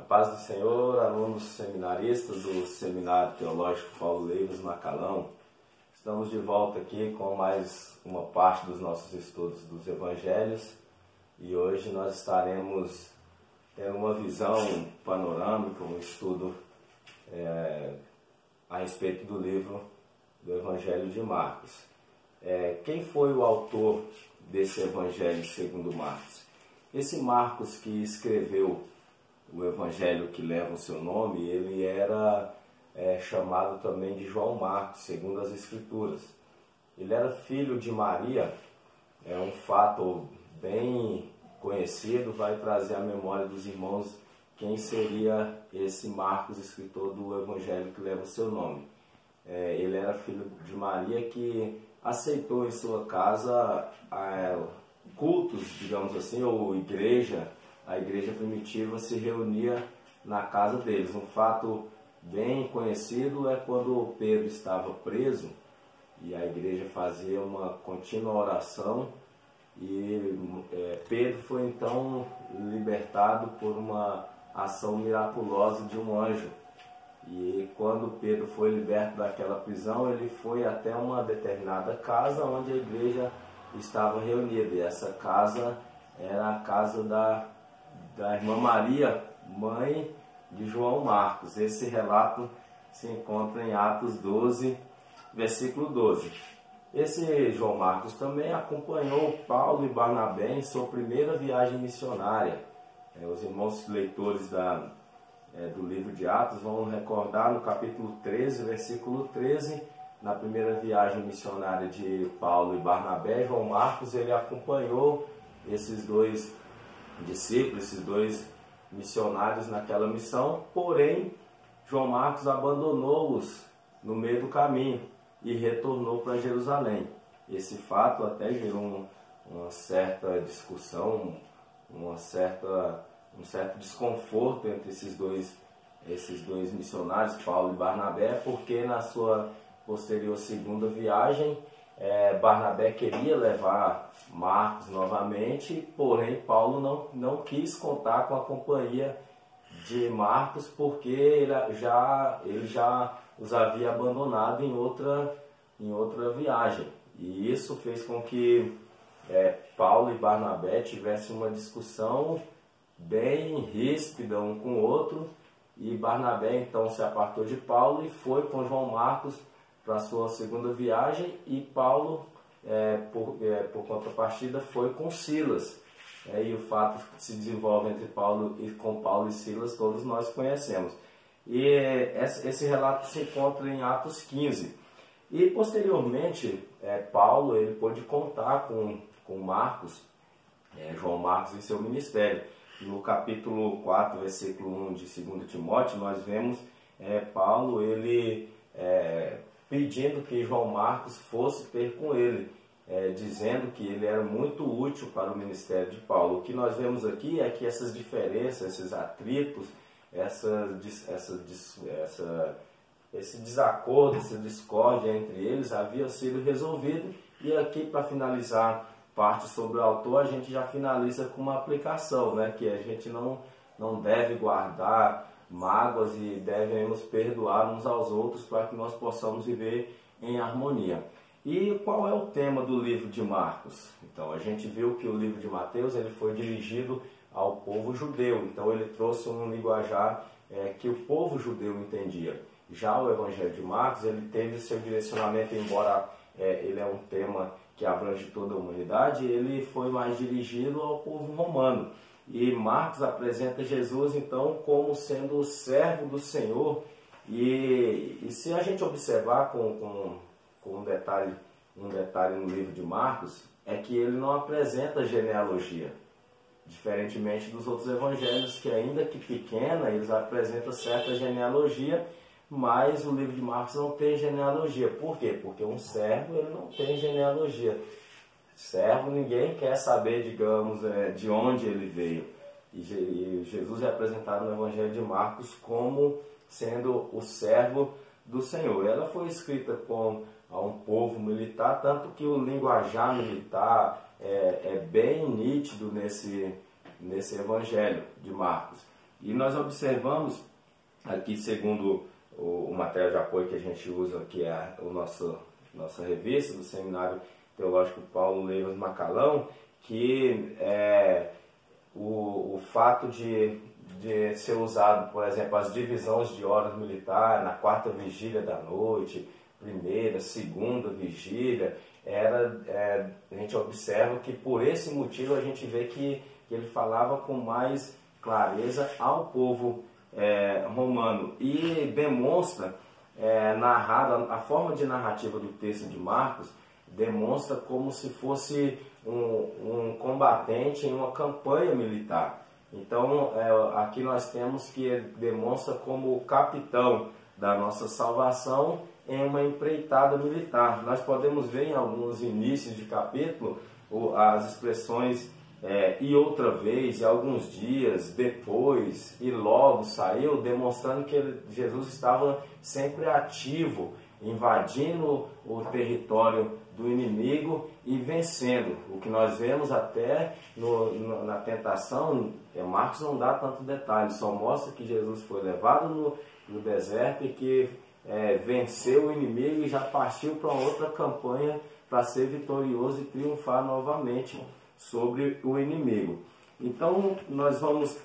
paz do Senhor, alunos seminaristas do Seminário Teológico Paulo Leivas Macalão. Estamos de volta aqui com mais uma parte dos nossos estudos dos Evangelhos e hoje nós estaremos tendo uma visão panorâmica, um estudo a respeito do livro do Evangelho de Marcos. Quem foi o autor desse Evangelho segundo Marcos? Esse Marcos que escreveu o Evangelho que leva o seu nome, ele era chamado também de João Marcos, segundo as Escrituras. Ele era filho de Maria, é um fato bem conhecido, vai trazer à memória dos irmãos quem seria esse Marcos, escritor do Evangelho que leva o seu nome. Ele era filho de Maria que aceitou em sua casa cultos, digamos assim, ou igreja. A igreja primitiva se reunia na casa deles. Um fato bem conhecido é quando Pedro estava preso e a igreja fazia uma contínua oração e Pedro foi então libertado por uma ação miraculosa de um anjo. E quando Pedro foi liberto daquela prisão, ele foi até uma determinada casa onde a igreja estava reunida. E essa casa era a casa da irmã Maria, mãe de João Marcos. Esse relato se encontra em Atos 12, versículo 12. Esse João Marcos também acompanhou Paulo e Barnabé em sua primeira viagem missionária. Os irmãos leitores do livro de Atos vão recordar no capítulo 13, versículo 13, na primeira viagem missionária de Paulo e Barnabé, João Marcos ele acompanhou esses dois discípulos, esses dois missionários naquela missão, porém João Marcos abandonou-os no meio do caminho e retornou para Jerusalém. Esse fato até gerou uma certa discussão, um certo desconforto entre esses dois missionários, Paulo e Barnabé, porque na sua posterior segunda viagem, Barnabé queria levar Marcos novamente, porém Paulo não quis contar com a companhia de Marcos porque ele já os havia abandonado em outra viagem. E isso fez com que Paulo e Barnabé tivessem uma discussão bem ríspida um com o outro, e Barnabé então se apartou de Paulo e foi com João Marcos para a sua segunda viagem, e Paulo, por contrapartida, foi com Silas. E o fato que se desenvolve entre Paulo e Silas, todos nós conhecemos. E esse relato se encontra em Atos 15. E posteriormente, Paulo ele pôde contar com Marcos, João Marcos, em seu ministério. No capítulo 4, versículo 1 de 2 Timóteo, nós vemos Paulo ele pedindo que João Marcos fosse ter com ele, dizendo que ele era muito útil para o ministério de Paulo. O que nós vemos aqui é que essas diferenças, esses atritos, esse desacordo, essa discórdia entre eles havia sido resolvido. E aqui, para finalizar parte sobre o autor, a gente já finaliza com uma aplicação, que a gente não deve guardar mágoas e devemos perdoar uns aos outros para que nós possamos viver em harmonia. E qual é o tema do livro de Marcos? Então, a gente viu que o livro de Mateus ele foi dirigido ao povo judeu, então ele trouxe um linguajar que o povo judeu entendia. Já o Evangelho de Marcos ele teve o seu direcionamento, embora ele é um tema que abrange toda a humanidade, ele foi mais dirigido ao povo romano. E Marcos apresenta Jesus, então, como sendo o servo do Senhor. E se a gente observar com um detalhe no livro de Marcos, é que ele não apresenta genealogia. Diferentemente dos outros evangelhos, que ainda que pequena, eles apresentam certa genealogia, mas o livro de Marcos não tem genealogia. Por quê? Porque um servo ele não tem genealogia. Servo, ninguém quer saber, digamos, de onde ele veio. E Jesus é apresentado no Evangelho de Marcos como sendo o servo do Senhor. Ela foi escrita a um povo militar, tanto que o linguajar militar é bem nítido nesse Evangelho de Marcos. E nós observamos aqui, segundo o material de apoio que a gente usa, que é a nossa revista do Seminário Teológico Paulo Leivas Macalão, que o fato de ser usado, por exemplo, as divisões de horas militares, na quarta vigília da noite, primeira, segunda vigília, a gente observa que por esse motivo a gente vê que ele falava com mais clareza ao povo romano, e demonstra, a forma de narrativa do texto de Marcos demonstra como se fosse um combatente em uma campanha militar. Então, aqui nós temos que ele demonstra como o capitão da nossa salvação em uma empreitada militar. Nós podemos ver em alguns inícios de capítulo as expressões e outra vez, e alguns dias, depois, e logo saiu, demonstrando que Jesus estava sempre ativo, invadindo o território do inimigo e vencendo. O que nós vemos até na tentação, Marcos não dá tanto detalhe, só mostra que Jesus foi levado no deserto e que venceu o inimigo e já partiu para outra campanha para ser vitorioso e triunfar novamente sobre o inimigo. Então nós vamos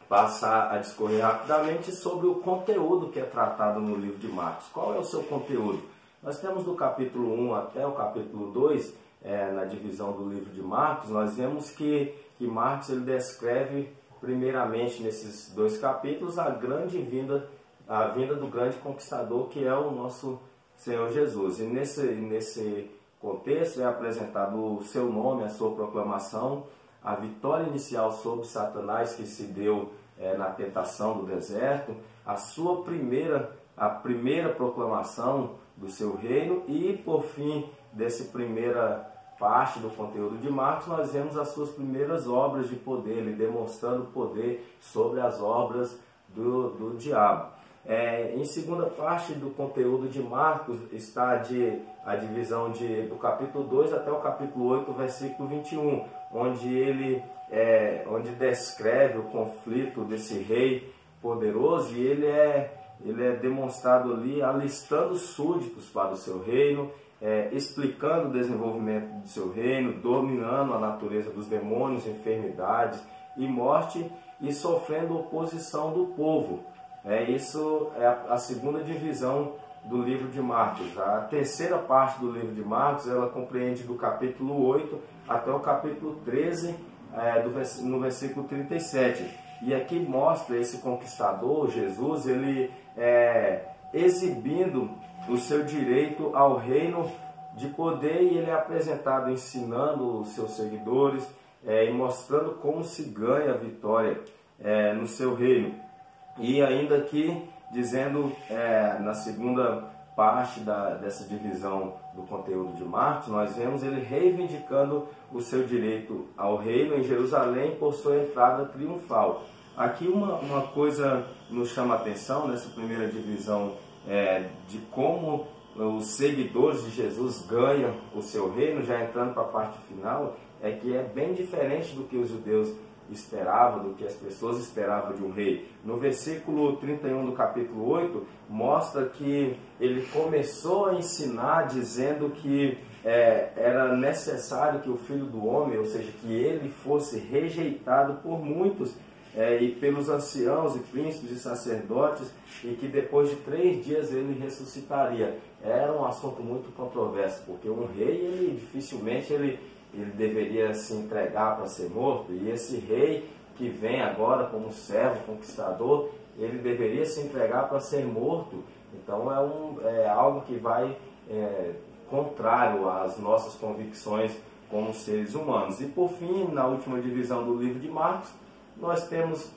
passar a discorrer rapidamente sobre o conteúdo que é tratado no livro de Marcos. Qual é o seu conteúdo? Nós temos do capítulo 1 até o capítulo 2, na divisão do livro de Marcos, nós vemos que Marcos ele descreve primeiramente nesses 2 capítulos a vinda do grande conquistador, que é o nosso Senhor Jesus. E nesse contexto é apresentado o seu nome, a sua proclamação, a vitória inicial sobre Satanás que se deu na tentação do deserto, a primeira proclamação do seu reino, e por fim dessa primeira parte do conteúdo de Marcos nós vemos as suas primeiras obras de poder, ele demonstrando poder sobre as obras do diabo. Em segunda parte do conteúdo de Marcos está a divisão do capítulo 2 até o capítulo 8, versículo 21, onde descreve o conflito desse rei poderoso, e ele é demonstrado ali alistando súditos para o seu reino, explicando o desenvolvimento do seu reino, dominando a natureza dos demônios, enfermidades e morte, e sofrendo oposição do povo. Isso é a segunda divisão do livro de Marcos. A terceira parte do livro de Marcos, ela compreende do capítulo 8 até o capítulo 13, no versículo 37. E aqui mostra esse conquistador, Jesus, ele exibindo o seu direito ao reino de poder, e ele é apresentado ensinando os seus seguidores e mostrando como se ganha a vitória no seu reino. E ainda aqui, dizendo na segunda parte dessa divisão do conteúdo de Marcos, nós vemos ele reivindicando o seu direito ao reino em Jerusalém por sua entrada triunfal. Aqui uma coisa nos chama a atenção nessa primeira divisão de como os seguidores de Jesus ganham o seu reino, já entrando para a parte final, é que é bem diferente do que os judeus esperavam, do que as pessoas esperavam de um rei. No versículo 31 do capítulo 8, mostra que ele começou a ensinar dizendo que era necessário que o Filho do Homem, ou seja, que ele fosse rejeitado por muitos, e pelos anciãos e príncipes e sacerdotes, e que depois de 3 dias ele ressuscitaria. Era um assunto muito controverso, porque um rei, ele dificilmente ele deveria se entregar para ser morto, e esse rei que vem agora como servo conquistador, ele deveria se entregar para ser morto. Então é algo que vai contrário às nossas convicções como seres humanos. E por fim, na última divisão do livro de Marcos, nós temos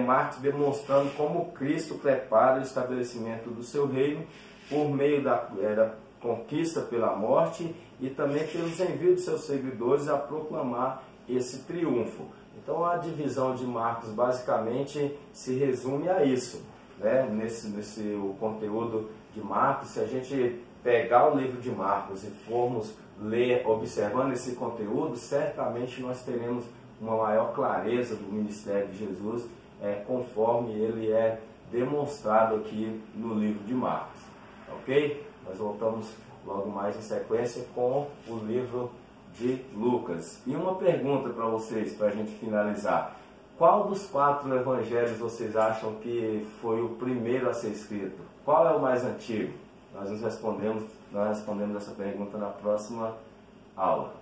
Marcos demonstrando como Cristo prepara o estabelecimento do seu reino por meio da conquista pela morte e também pelos envios de seus seguidores a proclamar esse triunfo. Então a divisão de Marcos basicamente se resume a isso, né? O conteúdo de Marcos, se a gente pegar o livro de Marcos e formos ler observando esse conteúdo, certamente nós teremos uma maior clareza do ministério de Jesus conforme ele é demonstrado aqui no livro de Marcos, ok? Nós voltamos logo mais em sequência com o livro de Lucas. E uma pergunta para vocês, para a gente finalizar: qual dos 4 evangelhos vocês acham que foi o primeiro a ser escrito? Qual é o mais antigo? Nós respondemos essa pergunta na próxima aula.